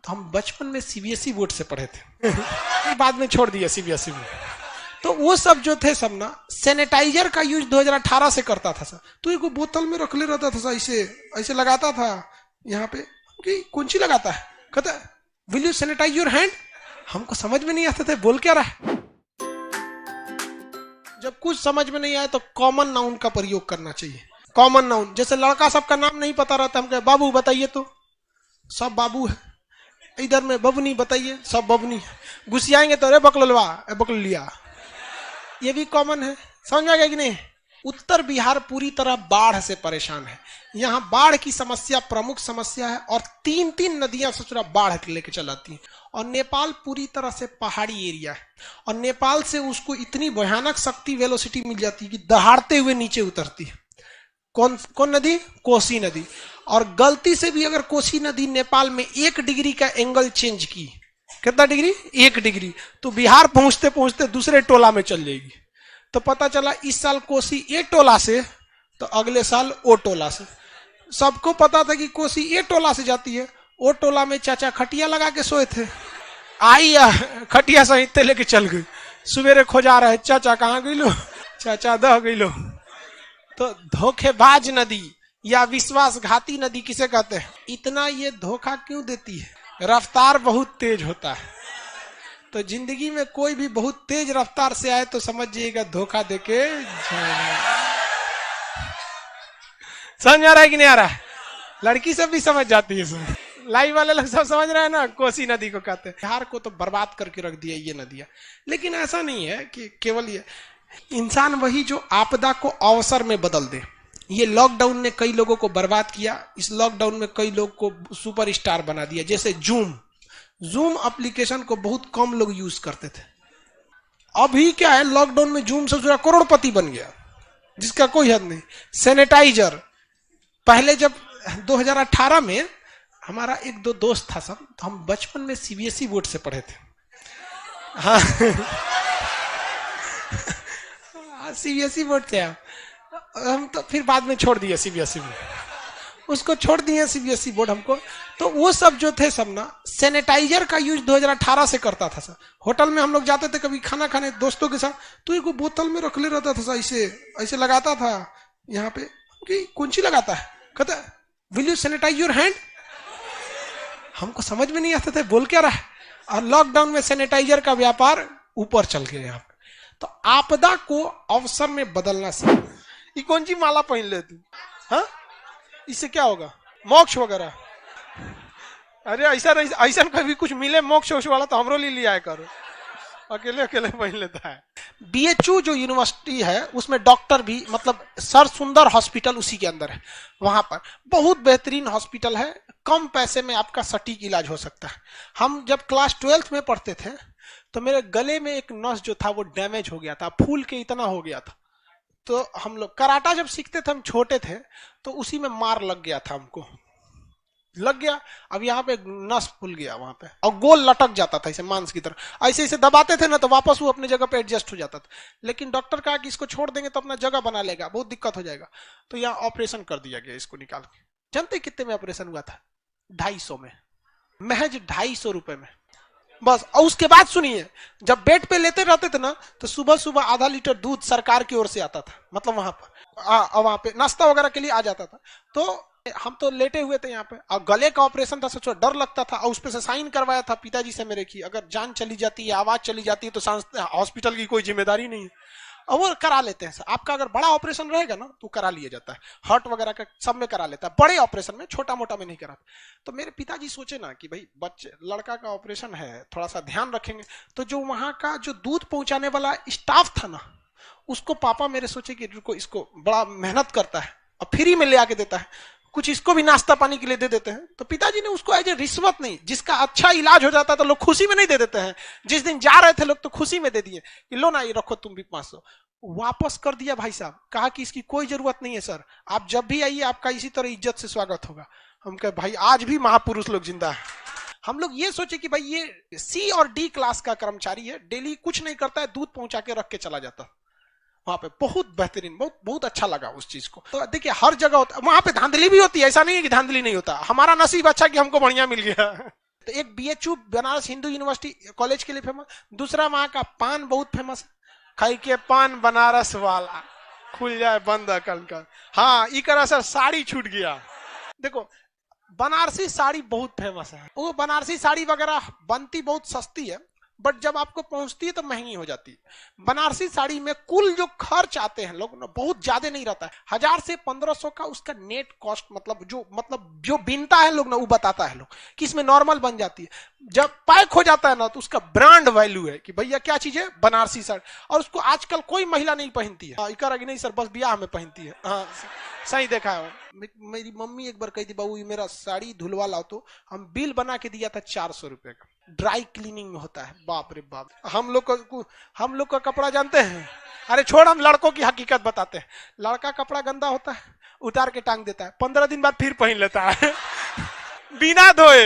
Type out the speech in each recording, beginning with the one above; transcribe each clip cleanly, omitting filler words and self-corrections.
तो हम बचपन में सीबीएसई बोर्ड से पढ़े थे बाद में छोड़ दिया सीबीएसई बोर्ड। तो वो सब जो थे सब ना सैनिटाइजर का यूज 2018 से करता था सर। तो एक बोतल में रख ले रहता था सर, ऐसे ऐसे लगाता था यहाँ पे कि कौन सी लगाता है, कहता will you sanitise your hand. हमको समझ में नहीं आता था बोल क्या रहा है। जब कुछ समझ में नहीं आए तो कॉमन नाउन का प्रयोग करना चाहिए। कॉमन नाउन, जैसे लड़का सबका नाम नहीं पता रहता, हम कहे बाबू बताइए तो सब बाबू है, इधर में बबनी बताइए सब बबनी है, घुसियाएंगे तो अरे बकलवा बकल लिया, ये भी कॉमन है। समझ में गया कि नहीं। उत्तर बिहार पूरी तरह बाढ़ से परेशान है। यहाँ बाढ़ की समस्या प्रमुख समस्या है और 3-3 नदियां ससुरा बाढ़ लेके चलाती हैं। और नेपाल पूरी तरह से पहाड़ी एरिया है और नेपाल से उसको इतनी भयानक शक्ति वेलोसिटी मिल जाती है कि दहाड़ते हुए नीचे उतरती है। कौन नदी? कोसी नदी। और गलती से भी अगर कोसी नदी नेपाल में 1 डिग्री का एंगल चेंज की, कितना डिग्री? 1 डिग्री, तो बिहार पहुंचते पहुंचते दूसरे टोला में चल जाएगी। तो पता चला इस साल कोसी ए टोला से तो अगले साल ओ टोला से। सबको पता था कि कोसी ए टोला से जाती है, ओ टोला में चाचा खटिया लगा के सोए थे, आई खटिया सहित लेके चल गई। सवेरे खोजा रहे चाचा कहाँ गई लो, चाचा दह गई लो। तो धोखेबाज नदी या विश्वासघाती नदी किसे कहते हैं? इतना ये धोखा क्यों देती है? रफ्तार बहुत तेज होता है। तो जिंदगी में कोई भी बहुत तेज रफ्तार से आए तो समझ जाइएगा धोखा देके समझ आ रहा है कि नहीं आ रहा है? लड़की सब भी समझ जाती है। लाइव वाले लोग सब समझ रहे हैं ना, कोसी नदी को कहते हैं। बिहार को तो बर्बाद करके रख दिया ये नदियां। लेकिन ऐसा नहीं है कि केवल ये इंसान वही जो आपदा को अवसर में बदल दे। ये लॉकडाउन ने कई लोगों को बर्बाद किया। इस लॉकडाउन में कई लोग को सुपरस्टार बना दिया। जैसे जूम एप्लीकेशन को बहुत कम लोग यूज करते थे। अभी क्या है, लॉकडाउन में जूम से पूरा करोड़पति बन गया जिसका कोई हद नहीं। सैनिटाइजर पहले जब 2018 में हमारा 1-2 दोस्त था सब, तो हम बचपन में सीबीएसई बोर्ड से पढ़े थे। हाँ सीबीएसई बोर्ड से हम तो फिर बाद में छोड़ दिया सीबीएसई बोर्ड, उसको छोड़ दिए सीबीएसई बोर्ड हमको। तो वो सब जो थे सब ना सैनिटाइजर का यूज 2018 से करता था सर। होटल में हम लोग जाते थे कभी खाना खाने दोस्तों के साथ, तो एक बोतल में रख ले रहता था सर, ऐसे ऐसे लगाता था यहाँ पे कि कौन सी लगाता है, कहता will you sanitise your hand. हमको समझ में नहीं आता था बोल क्या रहा है। और लॉकडाउन में सैनिटाइजर का व्यापार ऊपर चल गया यहाँ पे। तो आपदा को अवसर में बदलना सीखो। ये कौन सी माला पहन ले तू? हाँ, इससे क्या होगा? मोक्ष वगैरह? अरे ऐसा कभी कुछ मिले मोक्ष वाला तो हमरो ले आया करो, अकेले अकेले पहन लेता है। बीएचयू जो यूनिवर्सिटी है उसमें डॉक्टर भी, मतलब सर सुंदर हॉस्पिटल उसी के अंदर है। वहां पर बहुत बेहतरीन हॉस्पिटल है, कम पैसे में आपका सटीक इलाज हो सकता है। हम जब क्लास 12th में पढ़ते थे तो मेरे गले में एक नस जो था वो डैमेज हो गया था, फूल के इतना हो गया था। तो हम लोग कराटा जब सीखते थे, हम छोटे थे, तो उसी में मार लग गया था, हमको लग गया। अब यहाँ पे नस फूल गया वहां पे और गोल लटक जाता था ऐसे मांस की तरह। ऐसे ऐसे दबाते थे ना तो वापस वो अपने जगह पे एडजस्ट हो जाता था। लेकिन डॉक्टर कहा कि इसको छोड़ देंगे तो अपना जगह बना लेगा, बहुत दिक्कत हो जाएगा। तो यहाँ ऑपरेशन कर दिया गया इसको निकाल के। जानते कितने में ऑपरेशन हुआ था? 250 में, महज 250 रुपए में बस। और उसके बाद सुनिए, जब बेड पे लेते रहते थे ना तो सुबह सुबह आधा लीटर दूध सरकार की ओर से आता था, मतलब वहां पे नाश्ता वगैरह के लिए आ जाता था। तो हम तो लेटे हुए थे यहाँ पे और गले का ऑपरेशन था, सोचो डर लगता था। और उस पे से साइन करवाया था पिताजी से मेरे की, अगर जान चली जाती है, आवाज चली जाती है तो हॉस्पिटल की कोई जिम्मेदारी नहीं है। और वो करा लेते हैं सर। आपका अगर बड़ा ऑपरेशन रहेगा ना तो करा लिया जाता है, हार्ट वगैरह का सब में करा लेता है, बड़े ऑपरेशन में, छोटा मोटा में नहीं कराते। तो मेरे पिताजी सोचे ना कि भाई बच्चे लड़का का ऑपरेशन है, थोड़ा सा ध्यान रखेंगे। तो जो वहां का जो दूध पहुंचाने वाला स्टाफ था ना, उसको पापा मेरे सोचे कि रुको, इसको बड़ा मेहनत करता है और फ्री में ले आके देता है, कुछ इसको भी नाश्ता पानी के लिए दे देते हैं। तो पिताजी ने उसको एज ए रिश्वत नहीं, जिसका अच्छा इलाज हो जाता तो लोग खुशी में नहीं दे देते हैं। जिस दिन जा रहे थे लोग तो खुशी में दे दिए कि लो ना ये रखो तुम भी 500। वापस कर दिया भाई साहब, कहा कि इसकी कोई जरूरत नहीं है सर, आप जब भी आइए आपका इसी तरह इज्जत से स्वागत होगा। हम कहे भाई आज भी महापुरुष लोग जिंदा है। हम लोग ये सोचे कि भाई ये सी और डी क्लास का कर्मचारी है, डेली कुछ नहीं करता है, दूध पहुंचा के रख के चला जाता। वहां पे बहुत बेहतरीन, बहुत बहुत अच्छा लगा उस चीज को। तो देखिए हर जगह होता, वहां पे धांधली भी होती है, ऐसा नहीं है कि धांधली नहीं होता। हमारा नसीब अच्छा कि हमको बढ़िया मिल गया। तो एक BHU Banaras Hindu university college के लिए फेमस, दूसरा वहां का पान बहुत फेमस है, खाई के पान बनारस वाला खुल जाए बंद अकल का। हाँ इकरा सर साड़ी छूट गया। देखो बनारसी साड़ी बहुत फेमस है, वो बनारसी साड़ी वगैरह बनती बहुत सस्ती है, बट जब आपको पहुंचती है तो महंगी हो जाती है। बनारसी साड़ी में कुल जो खर्च आते हैं लोग ना बहुत ज्यादा नहीं रहता है, 1000 से 1500 का उसका नेट कॉस्ट, मतलब जो बिनता है लोग ना वो बताता है लोग कि इसमें नॉर्मल बन जाती है। जब पैक हो जाता है ना तो उसका ब्रांड वैल्यू है कि भैया क्या चीज है, बनारसी साड़ी, और उसको आजकल कोई महिला नहीं पहनती है। इकरा नहीं सर, बस ब्याह में पहनती है। हाँ सही देखा है। मेरी मम्मी एक बार कही थी, बाबू मेरा साड़ी धुलवा लाओ, तो हम बिल बना के दिया था 400 रुपए का, ड्राई क्लीनिंग में होता है। बाप रे बाप, हम लोग का कपड़ा जानते हैं, अरे छोड़ हम लड़कों की हकीकत बताते हैं। लड़का कपड़ा गंदा होता है उतार के टांग देता है, 15 दिन बाद फिर पहन लेता है बिना धोए।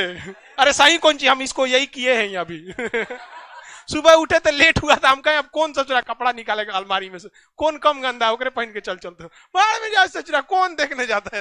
अरे सही कौन चीज, हम इसको यही किए हैं अभी सुबह उठे तो लेट हुआ था, हम कहें अब कौन सोच रहा कपड़ा निकालेगा अलमारी में से, कौन कम गंदा होकर पहन के चल चलते बाद में जा सोच रहा कौन देखने जाता है।